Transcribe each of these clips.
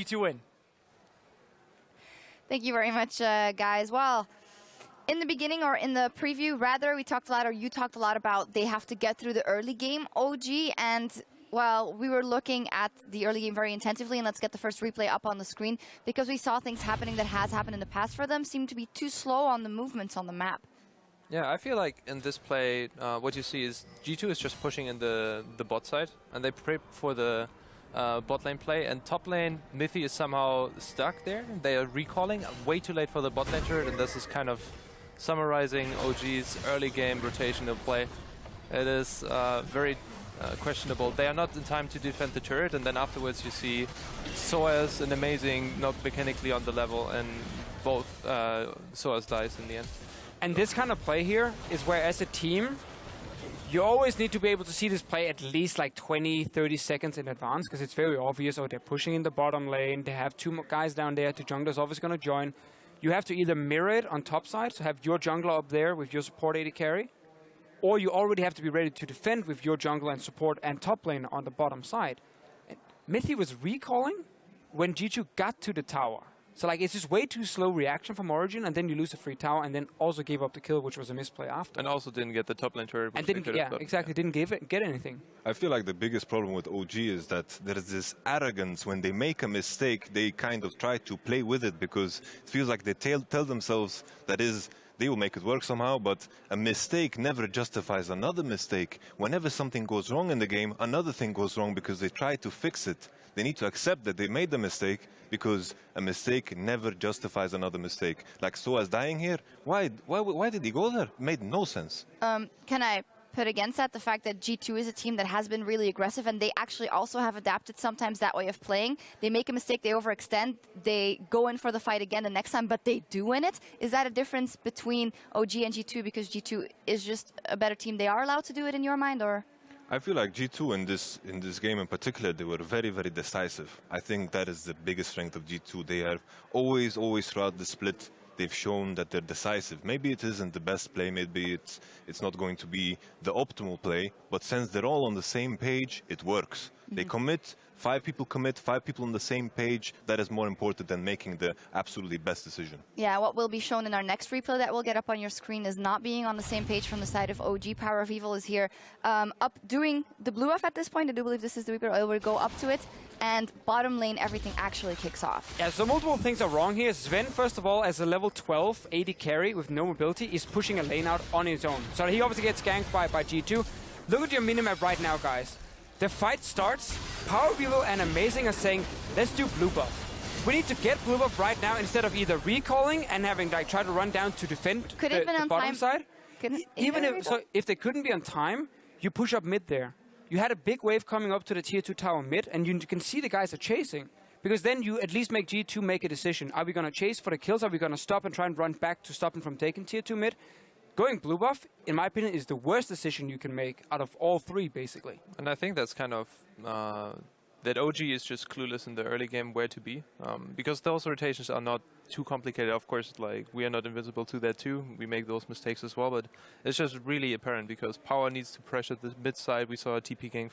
G2 win. Thank you very much, guys. Well, in the beginning, or in the preview, rather, we talked a lot, or you talked a lot about they have to get through the early game, OG, and well, we were looking at the early game very intensively, and let's get the first replay up on the screen, because we saw things happening that has happened in the past for them seem to be too slow on the movements on the map. Yeah, I feel like in this play, what you see is G2 is just pushing in the bot side, and they prep for the bot lane play, and top lane, Mithy is somehow stuck there. They are recalling way too late for the bot lane turret, and this is kind of summarizing OG's early game rotational play. It is very questionable. They are not in time to defend the turret, and then afterwards you see Soaz, an amazing, not mechanically on the level, and both Soaz dies in the end. And this kind of play here is where, as a team, you always need to be able to see this play at least like 20, 30 seconds in advance, because it's very obvious, oh, they're pushing in the bottom lane, they have two guys down there, the jungler's obviously going to join. You have to either mirror it on top side, so have your jungler up there with your support AD carry, or you already have to be ready to defend with your jungler and support and top lane on the bottom side. And Mithy was recalling when G2 got to the tower. So like, it's just way too slow reaction from Origen, and then you lose a free tower, and then also gave up the kill, which was a misplay after. And also didn't get the top lane turret. And didn't, didn't get anything. I feel like the biggest problem with OG is that there is this arrogance. When they make a mistake, they kind of try to play with it, because it feels like they tell themselves that is, they will make it work somehow, but a mistake never justifies another mistake. Whenever something goes wrong in the game, another thing goes wrong because they try to fix it. They need to accept that they made the mistake, because a mistake never justifies another mistake. Like Soaz dying here, why did he go there? It made no sense. Can I put against that the fact that G2 is a team that has been really aggressive, and they actually also have adapted sometimes that way of playing. They make a mistake, they overextend, they go in for the fight again the next time, but they do win it. Is that a difference between OG and G2 because G2 is just a better team? They are allowed to do it in your mind, or? I feel like G2 in this game in particular, they were very, very decisive. I think that is the biggest strength of G2. They have always throughout the split, they've shown that they're decisive. Maybe it isn't the best play, maybe it's not going to be the optimal play, but since they're all on the same page, it works. They commit, 5 people commit, 5 people on the same page. That is more important than making the absolutely best decision. Yeah, what will be shown in our next replay that we'll get up on your screen is not being on the same page from the side of OG. Power of Evil is here up doing the blue buff at this point. I do believe this is the replay. I will go up to it, and bottom lane, everything actually kicks off. Yeah, so multiple things are wrong here. Sven, first of all, as a level 12 AD carry with no mobility, is pushing a lane out on his own. So he obviously gets ganked by G2. Look at your minimap right now, guys. The fight starts, Power of Evil and Amazing are saying, let's do blue buff. We need to get blue buff right now instead of either recalling and having like try to run down to defend the bottom side. If they couldn't be on time, you push up mid there. You had a big wave coming up to the tier 2 tower mid, and you can see the guys are chasing. Because then you at least make G2 make a decision. Are we going to chase for the kills? Are we going to stop and try and run back to stop them from taking tier 2 mid? Going blue buff, in my opinion, is the worst decision you can make out of all 3, basically. And I think that's kind of that OG is just clueless in the early game where to be, because those rotations are not too complicated. Of course, like, we are not invisible to that too. We make those mistakes as well, but it's just really apparent because Power needs to pressure the mid side. We saw a TP gang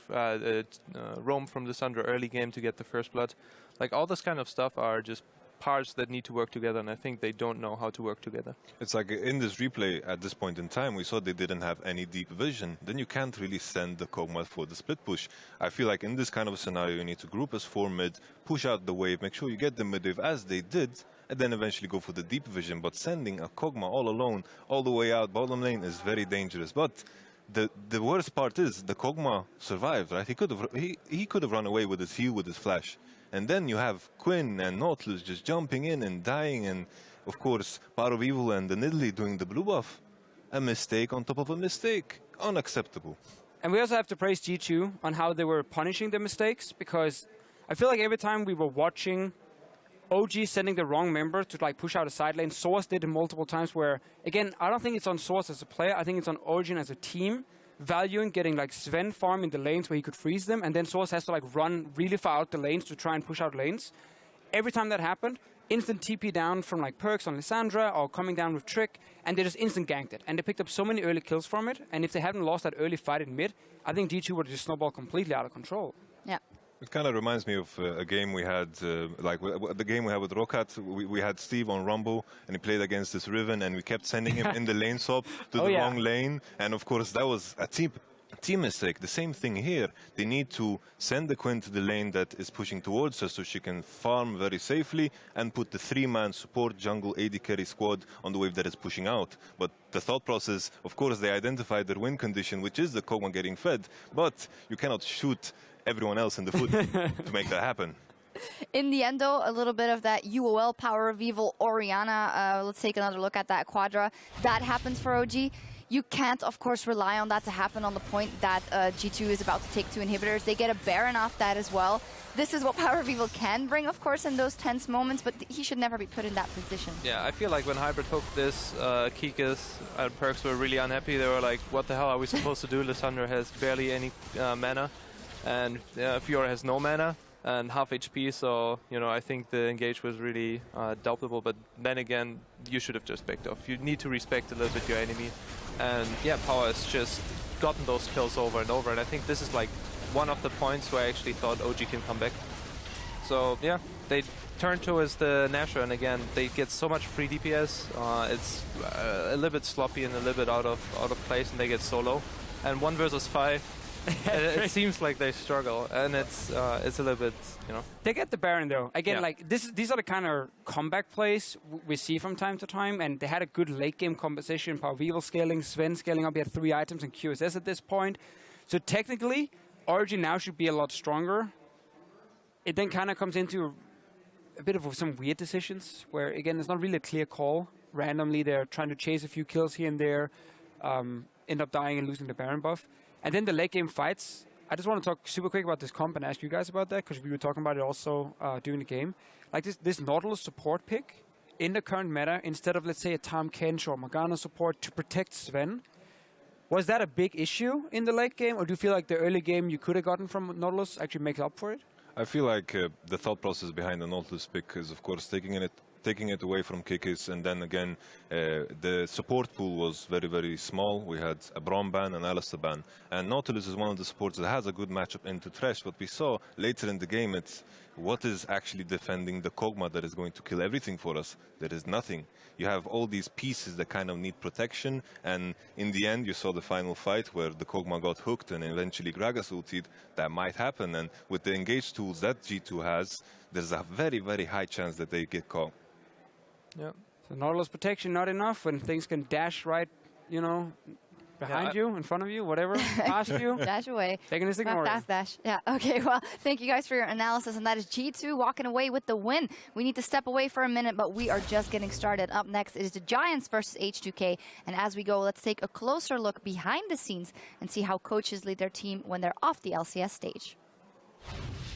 roam from the Sundra early game to get the first blood. Like, all this kind of stuff are just parts that need to work together, and I think they don't know how to work together. It's like in this replay at this point in time, we saw they didn't have any deep vision. Then you can't really send the Kog'Maw for the split push. I feel like in this kind of a scenario, you need to group as 4 mid, push out the wave, make sure you get the mid wave as they did, and then eventually go for the deep vision. But sending a Kog'Maw all alone, all the way out bottom lane is very dangerous. But the worst part is the Kog'Maw survived, right? He could have run away with his heal, with his flash. And then you have Quinn and Nautilus just jumping in and dying, and of course Power of Evil and the Nidalee doing the blue buff. A mistake on top of a mistake. Unacceptable. And we also have to praise G2 on how they were punishing the mistakes, because I feel like every time we were watching OG sending the wrong member to like push out a side lane, Source did it multiple times where, again, I don't think it's on Source as a player, I think it's on Origen as a team, valuing getting like Sven farm in the lanes where he could freeze them, and then Source has to like run really far out the lanes to try and push out lanes. Every time that happened, instant TP down from like Perks on Lissandra or coming down with Trick, and they just instant ganked it. And they picked up so many early kills from it, and if they hadn't lost that early fight in mid, I think G2 would just snowball completely out of control. Yeah. It kind of reminds me of a game we had, the game we had with Rokat. We had Steve on Rumble, and he played against this Riven, and we kept sending him in the lane swap to the wrong lane. And of course, that was a team mistake. The same thing here. They need to send the Quinn to the lane that is pushing towards her so she can farm very safely and put the 3-man support jungle AD carry squad on the wave that is pushing out. But the thought process, of course, they identified their win condition, which is the Kog'Maw getting fed. But you cannot shoot everyone else in the foot to make that happen. In the end, though, a little bit of that UOL power of evil Oriana. Let's take another look at that Quadra. That happens for OG. You can't, of course, rely on that to happen on the point that G2 is about to take 2 inhibitors. They get a Baron off that as well. This is what Power of Evil can bring, of course, in those tense moments, but he should never be put in that position. Yeah, I feel like when Hybrid hooked this, Kikis and Perks were really unhappy. They were like, what the hell are we supposed to do? Lissandra has barely any mana, and Fiora has no mana and half HP, so, you know, I think the engage was really doubtable, but then again, you should have just backed off. You need to respect a little bit your enemy. And yeah, Power has just gotten those kills over and over, and I think this is like one of the points where I actually thought OG can come back. So yeah, they turn towards the Nashor, and again, they get so much free DPS. It's a little bit sloppy and a little bit out of place, and they get solo. And 1 versus 5. It seems like they struggle, and it's a little bit, you know. They get the Baron though. Again, like these are the kind of comeback plays we see from time to time, and they had a good late game composition. Power of Evil scaling, Sven scaling up. He had 3 items and QSS at this point. So technically, Origen now should be a lot stronger. It then kind of comes into a bit of some weird decisions where, again, it's not really a clear call. Randomly, they're trying to chase a few kills here and there, end up dying and losing the Baron buff. And then the late game fights. I just want to talk super quick about this comp and ask you guys about that, because we were talking about it also during the game. Like this Nautilus support pick in the current meta, instead of, let's say, a Tahm Kench or Morgana support to protect Sven, was that a big issue in the late game, or do you feel like the early game you could have gotten from Nautilus actually makes up for it? I feel like the thought process behind the Nautilus pick is, of course, taking it away from Kikis, and then again, the support pool was very, very small. We had a Braum ban and Alistar ban, and Nautilus is one of the supports that has a good matchup into Thresh. What we saw later in the game, it's what is actually defending the Kog'Maw that is going to kill everything for us. There is nothing. You have all these pieces that kind of need protection, and in the end, you saw the final fight where the Kog'Maw got hooked and eventually Gragas ultied. That might happen, and with the engage tools that G2 has, there's a very, very high chance that they get caught. Yeah. So Nautilus protection not enough when things can dash right, you know, behind you, in front of you, whatever, past you. Dash away. They can just ignore it. Fast dash. Yeah, okay, well, thank you guys for your analysis, and that is G2 walking away with the win. We need to step away for a minute, but we are just getting started. Up next is the Giants versus H2K, and as we go, let's take a closer look behind the scenes and see how coaches lead their team when they're off the LCS stage.